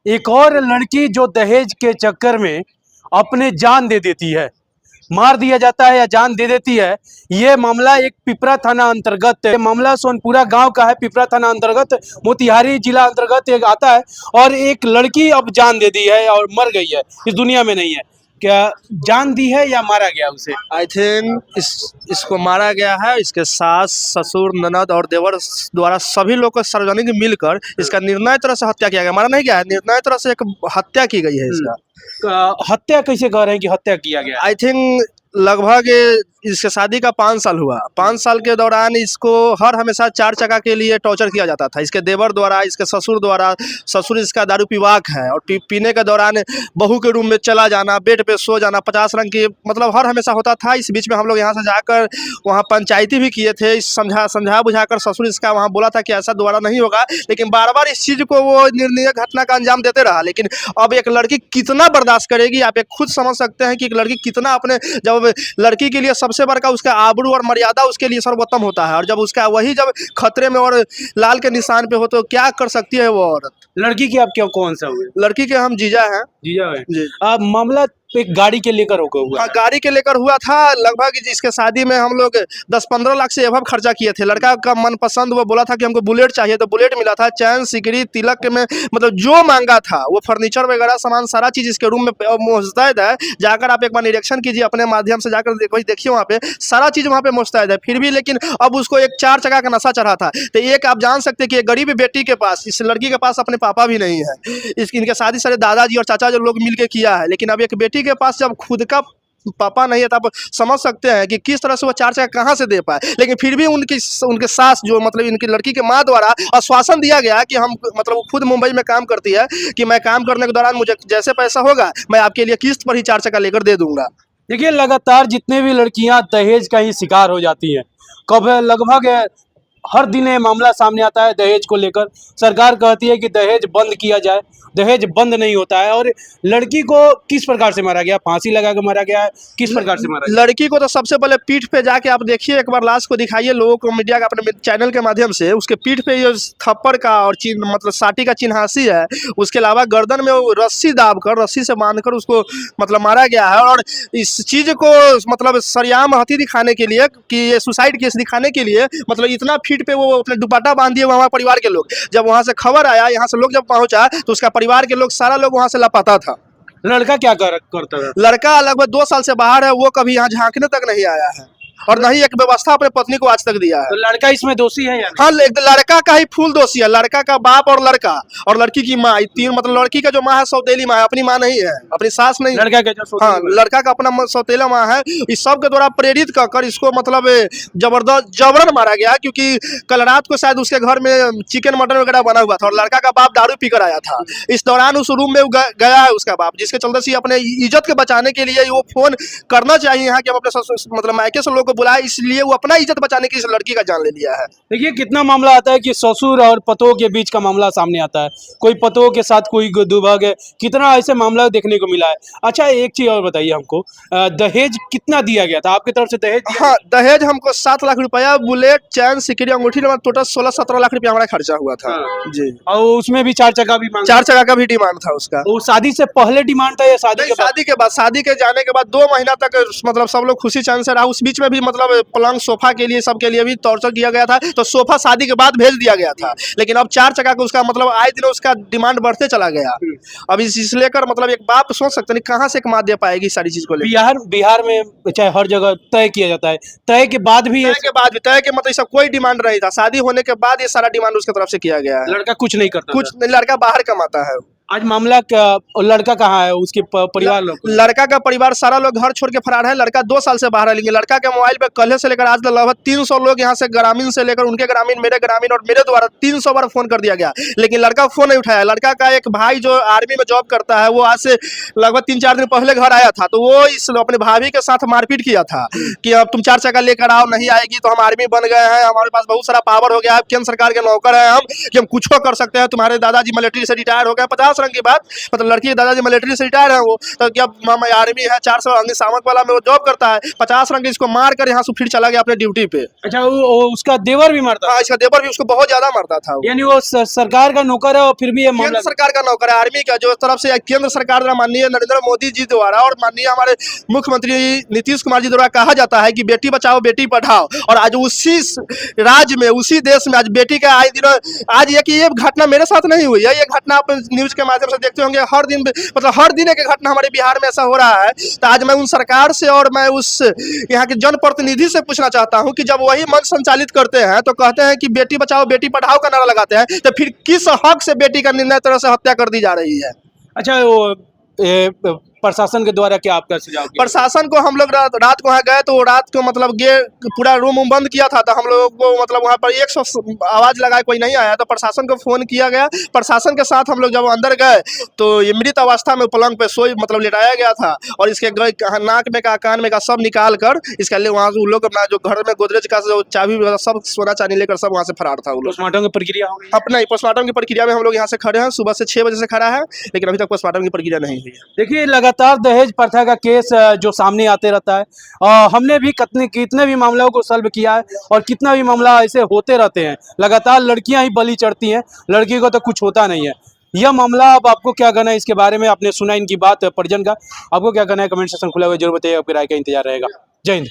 एक और लड़की जो दहेज के चक्कर में अपने जान दे देती है, मार दिया जाता है या जान दे देती है। ये मामला एक पिपरा थाना अंतर्गत, मामला सोनपुरा गांव का है। पिपरा थाना अंतर्गत मोतिहारी जिला अंतर्गत एक आता है और एक लड़की अब जान दे दी है और मर गई है, इस दुनिया में नहीं है। क्या जान दी है या मारा गया उसे? आई थिंक इसको मारा गया है। इसके सास, ससुर, ननद और देवर द्वारा सभी लोग को सार्वजनिक मिलकर इसका निर्णय तरह से हत्या किया गया। मारा नहीं गया है, निर्णय तरह से एक हत्या की गई है इसका। हत्या कैसे कह रहे हैं कि हत्या किया गया? आई थिंक लगभग इसके शादी का 5 साल हुआ। 5 साल के दौरान इसको हर हमेशा 4 चक्का के लिए टॉर्चर किया जाता था। इसके देवर द्वारा, इसके ससुर द्वारा। ससुर इसका दारू पीवाक है और पीने के दौरान बहू के रूम में चला जाना, बेड पे सो जाना, 50 रंग की मतलब हर हमेशा होता था। इस बीच में हम लोग यहाँ से जाकर वहाँ पंचायती भी किए थे। समझा बुझाकर ससुर इसका वहाँ बोला था कि ऐसा दोबारा नहीं होगा, लेकिन बार बार इस चीज़ को वो निर्णय घटना का अंजाम देते रहा। लेकिन अब एक लड़की कितना बर्दाश्त करेगी, आप एक खुद समझ सकते हैं कि एक लड़की कितना अपने, जब लड़की के लिए सबसे बड़का उसका आबरू और मर्यादा उसके लिए सर्वोत्तम होता है, और जब उसका वही जब खतरे में और लाल के निशान पे हो तो क्या कर सकती है वो औरत। लड़की की आप क्या कौन सा हुए? लड़की के हम जीजा हैं। जीजा है जी। मामला एक गाड़ी के लेकर हुआ? हाँ, गाड़ी के लेकर हुआ था। लगभग इसके शादी में हम लोग 10-15 लाख से एवं खर्चा किए थे। लड़का का मनपसंद वो बोला था कि हमको बुलेट चाहिए, तो बुलेट मिला था। चैन, सिकड़ी, तिलक में मतलब जो मांगा था वो फर्नीचर वगैरह सामान सारा चीज़ इसके रूम में मुस्तैद है। जाकर आप एक बार निरीक्षण कीजिए अपने माध्यम से, जाकर देखिए वहाँ पे सारा चीज़ वहाँ पे मुस्तैद है। फिर भी लेकिन अब उसको एक 4 चक्का का नशा चढ़ा था। तो एक आप जान सकते हैं कि एक गरीब बेटी के पास, इस लड़की के पास अपने पापा भी नहीं है। इनके शादी सारे दादाजी और चाचा जो लोग मिल के किया है, लेकिन अब एक बेटी के पास जब खुद का पापा नहीं है तो आप समझ सकते हैं कि किस तरह से वो 4 चक्का कहाँ से दे पाए। लेकिन फिर भी उनके सास जो मतलब इनकी लड़की के माँ द्वारा आश्वासन दिया गया कि हम मतलब वो खुद मुंबई में काम करती है कि मैं काम करने के दौरान मुझे जैसे पैसा होगा मैं आपके लिए किस्त पर ही 4 चक्का लेकर दे दूंगा। देखिए, लगातार जितने भी लड़कियां दहेज का ही शिकार हो जाती हैं, कब लगभग हर दिन ये मामला सामने आता है दहेज को लेकर। सरकार कहती है कि दहेज बंद किया जाए, दहेज बंद नहीं होता है। और लड़की को किस प्रकार से मारा गया? फांसी लगा के मारा गया है? किस प्रकार से मारा गया? लड़की को तो सबसे पहले पीठ पे जाके आप देखिए, एक बार लाश को दिखाइए लोगों को, मीडिया का अपने चैनल के माध्यम से। उसके पीठ पे ये थप्पड़ का और चिन्ह मतलब साटी का चिन्हासी है। उसके अलावा गर्दन में वो रस्सी दाब कर, रस्सी से बांध कर उसको मतलब मारा गया है। और इस चीज़ को मतलब सरेआम हथी दिखाने के लिए कि ये सुसाइड केस दिखाने के लिए मतलब इतना फीट पे वो अपने दुपट्टा बांध दिए वहाँ परिवार के लोग। जब वहाँ से खबर आया, यहाँ से लोग जब पहुँचा तो उसका परिवार के लोग सारा लोग वहाँ से लापता था। लड़का क्या करता था? लड़का लगभग 2 साल से बाहर है, वो कभी यहाँ झांकने तक नहीं आया है और नहीं एक व्यवस्था अपने पत्नी को आज तक दिया है। तो लड़का इसमें दोषी है या नहीं? हाँ, लड़का का ही फुल दोषी है। लड़का का बाप और लड़का और लड़की की माँ, तीन मतलब लड़की का जो माँ है सौतेली माँ है, अपनी माँ नहीं है, अपनी सास नहीं। लड़का का जो हाँ, लड़का का अपना सौतेला माँ है। इस सब के द्वारा प्रेरित कर इसको मतलब जबरदस्त जबरन मारा गया, क्योंकि कल रात को शायद उसके घर में चिकन मटन वगैरह बना हुआ था और लड़का का बाप दारू पीकर आया था। इस दौरान उस रूम में गया है उसका बाप, जिसके चलते से अपने इज्जत के बचाने के लिए वो फोन करना चाहिए यहाँ कि हम अपने मतलब मायके से लोग को बुलाए, इसलिए वो अपना इज्जत बचाने की इस लड़की का जान ले लिया है। देखिए, कितना मामला आता है कि ससुर और पतोह के बीच का मामला सामने आता है, कोई पतोह के साथ कोई दुभग है, कितना ऐसे मामला देखने को मिला है। अच्छा, एक चीज और बताइए हमको, दहेज कितना दिया गया था आपकी तरफ से? दहेज हाँ, दहेज हमको 7 लाख रुपया, बुलेट, चैन, सिकड़ी, अंगूठी, टोटल 16-17 लाख रुपया हमारा खर्चा हुआ था। हाँ। जी। और उसमें भी 4 चक्का भी मांगा? 4 चक्का का भी डिमांड था उसका। वो शादी से पहले डिमांड था या शादी के बाद? शादी के बाद, शादी के जाने के बाद 2 महीना तक मतलब सब लोग खुशी चैन से रहा। उस बीच में भी मतलब पलंग सोफा के लिए सबके लिए भी टॉर्चर किया गया था, तो सोफा शादी के बाद भेज दिया गया था। लेकिन अब 4 चक्का का उसका मतलब आए दिन उसका डिमांड बढ़ते चला गया। अब इस लेकर मतलब एक बाप सोच सकते नहीं कहाँ से एक माँ दे पाएगी सारी चीज को लेकर। बिहार में चाहे हर जगह तय किया जाता है, तय के बाद भी तय के मतलब सब कोई डिमांड नहीं था। शादी होने के बाद ये सारा डिमांड उसकी तरफ से किया गया है। लड़का कुछ नहीं करता, कुछ नहीं, लड़का बाहर कमाता है। आज मामला लड़का कहाँ है? उसके परिवार लोग? लड़का का परिवार सारा लोग घर छोड़ के फरार है। लड़का 2 साल से बाहर है, लेकिन लड़का के मोबाइल पे कल से लेकर आज तक लगभग 300 लोग यहाँ से ग्रामीण से लेकर उनके ग्रामीण, मेरे ग्रामीण और मेरे द्वारा 300 बार फोन कर दिया गया, लेकिन लड़का फोन नहीं उठाया। लड़का का एक भाई जो आर्मी में जॉब करता है, वो आज से लगभग 3-4 दिन पहले घर आया था, तो वो इस अपने भाभी के साथ मारपीट किया था कि अब तुम 4 चक्का लेकर आओ, नहीं आएगी तो हम आर्मी बन गए हैं, हमारे पास बहुत सारा पावर हो गया है, केंद्र सरकार के नौकर है हम, कि हम कुछ कर सकते हैं, तुम्हारे दादाजी मिलिट्री से रिटायर हो गए, 50 50 रंग की बात, मतलब लड़की के दादाजी मिलिट्री से रिटायर है वो, तो क्या मामा आर्मी है 400 अग्निशामक वाला में वो जॉब करता है, 50 रंग इसको मार कर यहाँ से फिर चला गया अपने ड्यूटी पे। अच्छा वो उसका देवर भी मारता हाँ, इसका देवर भी उसको बहुत ज्यादा मारता था वो। यानी वो सरकार का नौकर है और फिर भी ये मामला केंद्र सरकार का नौकर है, आर्मी का, जो तरफ से केंद्र सरकार द्वारा माननीय नरेंद्र मोदी जी द्वारा और माननीय हमारे मुख्यमंत्री नीतीश कुमार जी द्वारा कहा जाता है कि बेटी बचाओ बेटी पढ़ाओ, और आज उसी राज्य में, उसी देश में आज बेटी का आए दिन, आज ये घटना मेरे साथ नहीं हुई है, ये घटना आप न्यूज के माध्यम से देखते होंगे हर दिन, मतलब हर दिन एक घटना हमारे बिहार में ऐसा हो रहा है। तो आज मैं उन सरकार से और मैं उस यहाँ के जनप्रतिनिधि से पूछना चाहता हूँ कि जब वही मंच संचालित करते हैं तो कहते हैं कि बेटी बचाओ बेटी पढ़ाओ का नारा लगाते हैं, तो फिर किस हक से बेटी का निर्णय तरह से हत्या कर दी जा रही है? अच्छा वो प्रशासन के द्वारा क्या आपका सुझाव किया? प्रशासन को हम लोग रात को वहाँ गए तो रात को मतलब पूरा रूम बंद किया था, तो हम लोगों को मतलब वहाँ पर 100 आवाज़ लगाए कोई नहीं आया, तो प्रशासन को फ़ोन किया गया। प्रशासन के साथ हम लोग जब अंदर गए तो ये मृत अवस्था में पलंग पे सोई मतलब लिटाया गया था, और इसके नाक में का कान में का सब निकाल कर इसका ले वहाँ उन लोग अपना जो घर में गोदरेज का जो चाबी सब सोना चांदी लेकर सब वहाँ से फरार था वो लोग। पोस्टमार्टम की प्रक्रिया हो गई? अपना ही पोस्टमार्टम की प्रक्रिया में हम लोग यहाँ से खड़े हैं, सुबह से 6 बजे से खड़ा है, लेकिन अभी तक पोस्टमार्टम की प्रक्रिया नहीं हुई है। देखिए लगातार दहेज प्रथा का केस जो सामने आते रहता है, हमने भी कितने भी मामलों को सॉल्व किया है और कितना भी मामला ऐसे होते रहते हैं, लगातार लड़कियां ही बलि चढ़ती हैं, लड़की को तो कुछ होता नहीं है। यह मामला अब आपको क्या कहना है इसके बारे में? आपने सुना इनकी बात परिजन का, आपको क्या कहना है? कमेंट सेक्शन खुला हुआ है, जरूर बताइए, आपकी राय का इंतजार रहेगा। जय हिंद।